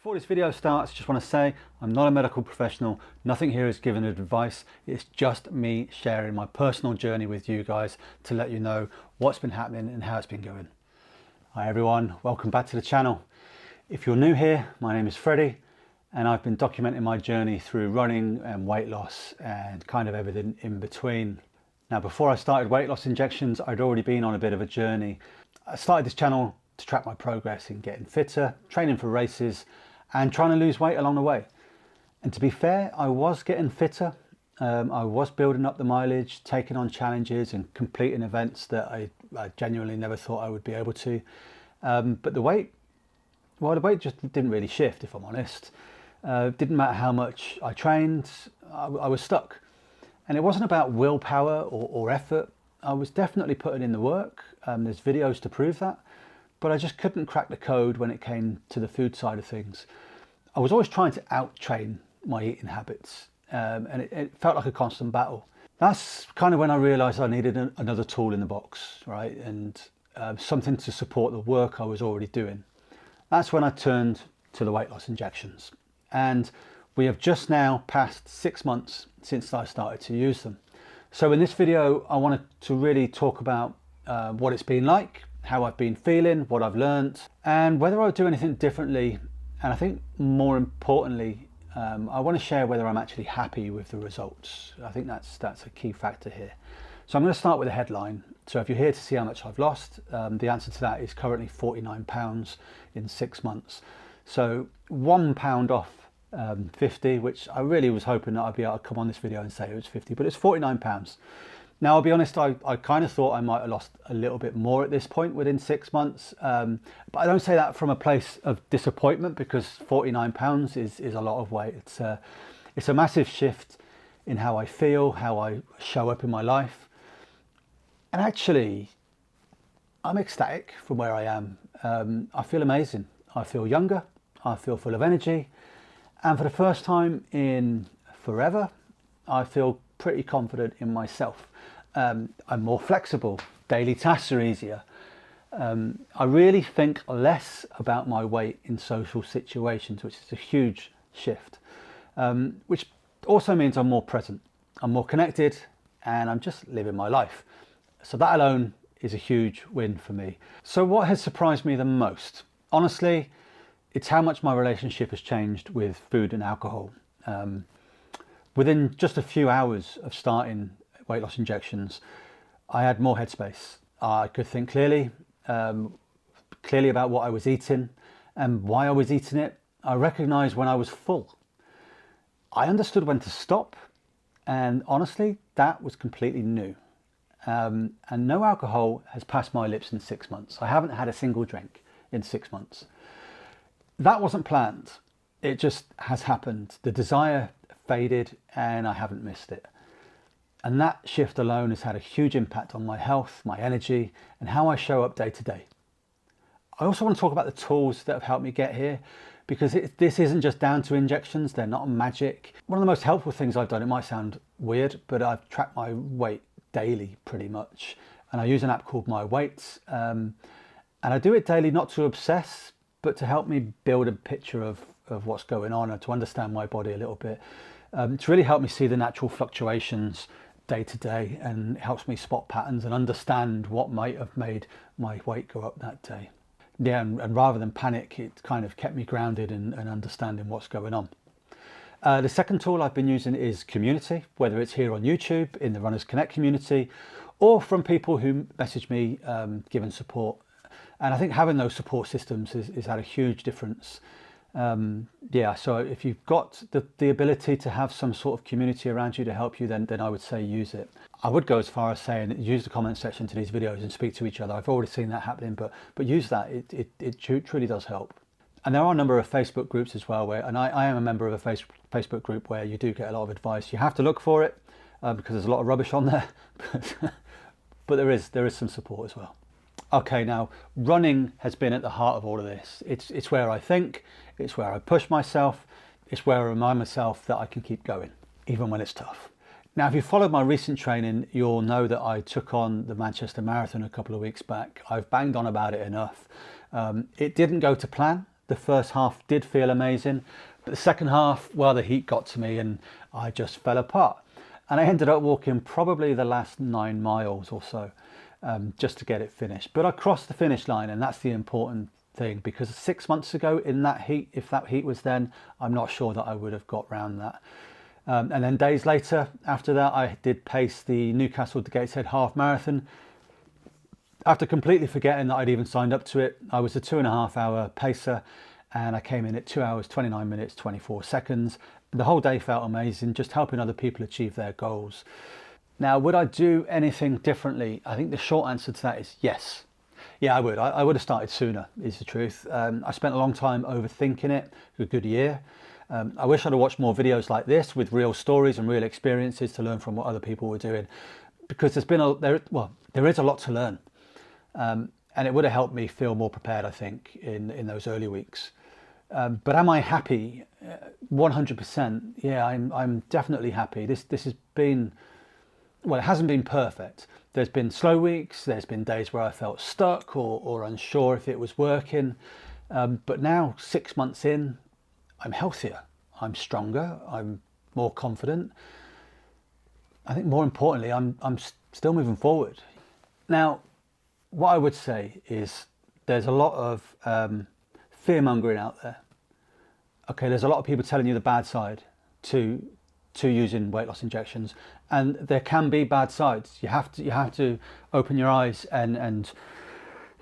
Before this video starts, I just want to say I'm not a medical professional. Nothing here is given advice. It's just me sharing my personal journey with you guys to let you know what's been happening and how it's been going. Hi everyone, welcome back to the channel. If you're new here, my name is Freddie and I've been documenting my journey through running and weight loss and kind of everything in between. Now, before I started weight loss injections, I'd already been on a bit of a journey. I started this channel to track my progress in getting fitter, training for races, and trying to lose weight along the way. And to be fair, I was getting fitter. I was building up the mileage, taking on challenges and completing events that I genuinely never thought I would be able to. But the weight just didn't really shift, if I'm honest. It didn't matter how much I trained, I was stuck. And it wasn't about willpower or effort. I was definitely putting in the work. There's videos to prove that. But I just couldn't crack the code when it came to the food side of things. I was always trying to out-train my eating habits, and it felt like a constant battle. That's kind of when I realised I needed another tool in the box, right? And something to support the work I was already doing. That's when I turned to the weight loss injections. And we have just now passed 6 months since I started to use them. So in this video, I wanted to really talk about what it's been like, how I've been feeling, what I've learned, and whether I'll do anything differently. And I think more importantly, I want to share whether I'm actually happy with the results. I think that's a key factor here. So I'm going to start with a headline. So if you're here to see how much I've lost, the answer to that is currently 49 pounds in 6 months. So 1 pound off 50, which I really was hoping that I'd be able to come on this video and say it was 50, but it's 49 pounds. Now, I'll be honest, I kind of thought I might have lost a little bit more at this point within 6 months. But I don't say that from a place of disappointment, because 49 pounds is a lot of weight. It's a massive shift in how I feel, how I show up in my life. And actually, I'm ecstatic from where I am. I feel amazing. I feel younger. I feel full of energy. And for the first time in forever, I feel pretty confident in myself. I'm more flexible, daily tasks are easier. I really think less about my weight in social situations, which is a huge shift, which also means I'm more present, I'm more connected, and I'm just living my life. So that alone is a huge win for me. So what has surprised me the most? Honestly, it's how much my relationship has changed with food and alcohol. Within just a few hours of starting weight loss injections, I had more headspace. I could think clearly about what I was eating and why I was eating it. I recognised when I was full. I understood when to stop, and honestly, that was completely new. And no alcohol has passed my lips in 6 months. I haven't had a single drink in 6 months. That wasn't planned. It just has happened. The desire faded and I haven't missed it. And that shift alone has had a huge impact on my health, my energy, and how I show up day to day. I also want to talk about the tools that have helped me get here, because this isn't just down to injections. They're not magic. One of the most helpful things I've done, it might sound weird, but I've tracked my weight daily pretty much. And I use an app called My Weights. And I do it daily, not to obsess, but to help me build a picture of what's going on and to understand my body a little bit. It's really helped me see the natural fluctuations day to day, and it helps me spot patterns and understand what might have made my weight go up that day. Yeah, and rather than panic, it kind of kept me grounded and understanding what's going on. The second tool I've been using is community, whether it's here on YouTube, in the Runners Connect community, or from people who message me giving support. And I think having those support systems has had a huge difference. Yeah, so if you've got the ability to have some sort of community around you to help you, then I would say use it. I would go as far as saying use the comment section to these videos and speak to each other. I've already seen that happening, but use that. It truly does help. And there are a number of Facebook groups as well, and I am a member of a Facebook group where you do get a lot of advice. You have to look for it because there's a lot of rubbish on there, but there is some support as well. Okay, now running has been at the heart of all of this. It's where I think, it's where I push myself, it's where I remind myself that I can keep going, even when it's tough. Now, if you followed my recent training, you'll know that I took on the Manchester Marathon a couple of weeks back. I've banged on about it enough. It didn't go to plan. the first half did feel amazing, but the second half, well, the heat got to me and I just fell apart. And I ended up walking probably the last 9 miles or so just to get it finished. But I crossed the finish line, and that's the important thing, because 6 months ago in that heat, if that heat was then, I'm not sure that I would have got round that. And then days later after that, I did pace the Newcastle to Gateshead half marathon. After completely forgetting that I'd even signed up to it, I was a 2.5 hour pacer, and I came in at 2 hours, 29 minutes, 24 seconds. The whole day felt amazing, just helping other people achieve their goals. Now, would I do anything differently? I think the short answer to that is yes. Yeah, I would. I would have started sooner, is the truth. I spent a long time overthinking it, a good year. I wish I'd have watched more videos like this with real stories and real experiences to learn from what other people were doing, because there is a lot to learn. And it would have helped me feel more prepared, I think, in those early weeks. But am I happy? 100%. Yeah, I'm definitely happy. This has been, well, it hasn't been perfect. There's been slow weeks, there's been days where I felt stuck or unsure if it was working. But now, 6 months in, I'm healthier, I'm stronger, I'm more confident. I think more importantly, I'm still moving forward. Now, what I would say is there's a lot of fear-mongering out there. Okay, there's a lot of people telling you the bad side to using weight loss injections, and there can be bad sides. You have to open your eyes and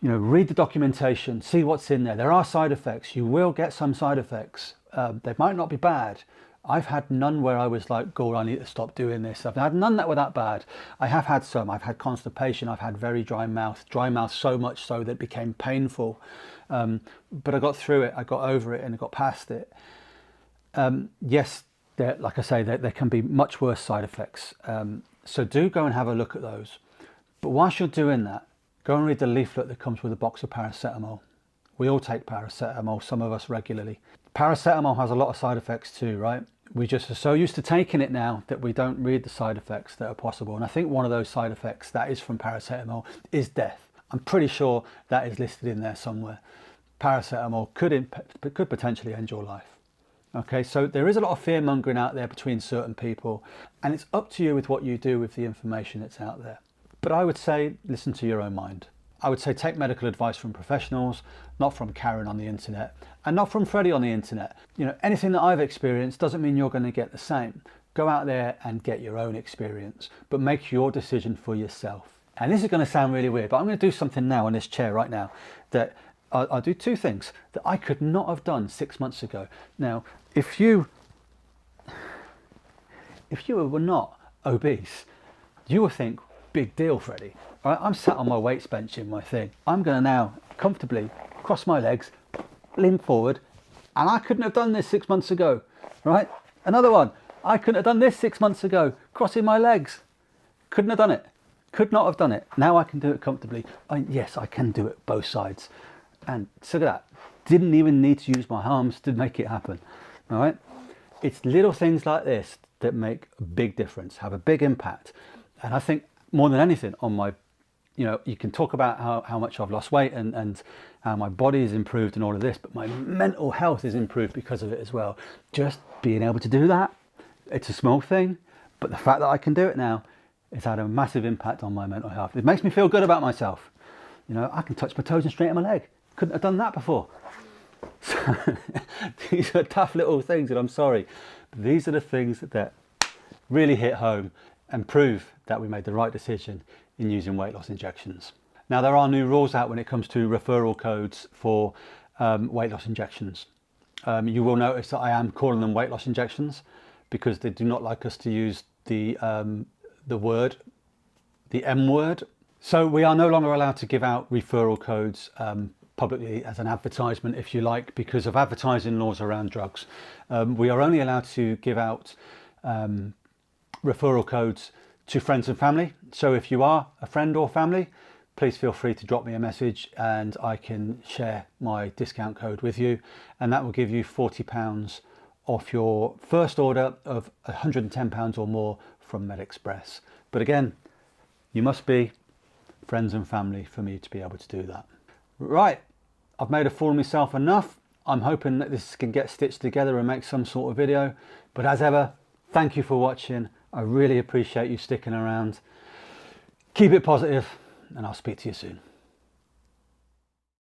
read the documentation, see what's in there. There are side effects. You will get some side effects. They might not be bad. I've had none where I was like, God, I need to stop doing this. I've had none that were that bad. I have had some. I've had constipation. I've had very dry mouth so much so that it became painful. But I got through it. I got over it and I got past it. Yes, like I say, there can be much worse side effects. So do go and have a look at those. But whilst you're doing that, go and read the leaflet that comes with a box of paracetamol. We all take paracetamol, some of us regularly. Paracetamol has a lot of side effects too, right? We just are so used to taking it now that we don't read the side effects that are possible. And I think one of those side effects that is from paracetamol is death. I'm pretty sure that is listed in there somewhere. Paracetamol could potentially end your life. Okay, so there is a lot of fear mongering out there between certain people, and it's up to you with what you do with the information that's out there. But I would say, listen to your own mind. I would say take medical advice from professionals, not from Karen on the internet, and not from Freddie on the internet. Anything that I've experienced doesn't mean you're going to get the same. Go out there and get your own experience, but make your decision for yourself. And this is going to sound really weird, but I'm going to do something now in this chair right now that I'll do 2 things that I could not have done 6 months ago. Now, if you were not obese, you would think, big deal, Freddie. All right, I'm sat on my weights bench in my thing. I'm going to now comfortably cross my legs, lean forward, and I couldn't have done this 6 months ago, right? Another one, I couldn't have done this 6 months ago, crossing my legs. Couldn't have done it. Could not have done it. Now I can do it comfortably. Yes, I can do it both sides. And so look at that. Didn't even need to use my arms to make it happen. All right. It's little things like this that make a big difference, have a big impact. And I think more than anything on my, you can talk about how much I've lost weight and how my body has improved and all of this, but my mental health is improved because of it as well. Just being able to do that, it's a small thing, but the fact that I can do it now, it's had a massive impact on my mental health. It makes me feel good about myself. I can touch my toes and straighten my leg. Couldn't have done that before. So, these are tough little things, and I'm sorry, but these are the things that really hit home and prove that we made the right decision in using weight loss injections. Now, there are new rules out when it comes to referral codes for weight loss injections. You will notice that I am calling them weight loss injections because they do not like us to use the M word. So we are no longer allowed to give out referral codes publicly as an advertisement, if you like, because of advertising laws around drugs. We are only allowed to give out referral codes to friends and family. So if you are a friend or family, please feel free to drop me a message and I can share my discount code with you, and that will give you £40 off your first order of £110 or more from MedExpress. But again, you must be friends and family for me to be able to do that. Right, I've made a fool of myself enough. I'm hoping that this can get stitched together and make some sort of video. But as ever, thank you for watching. I really appreciate you sticking around. Keep it positive, and I'll speak to you soon.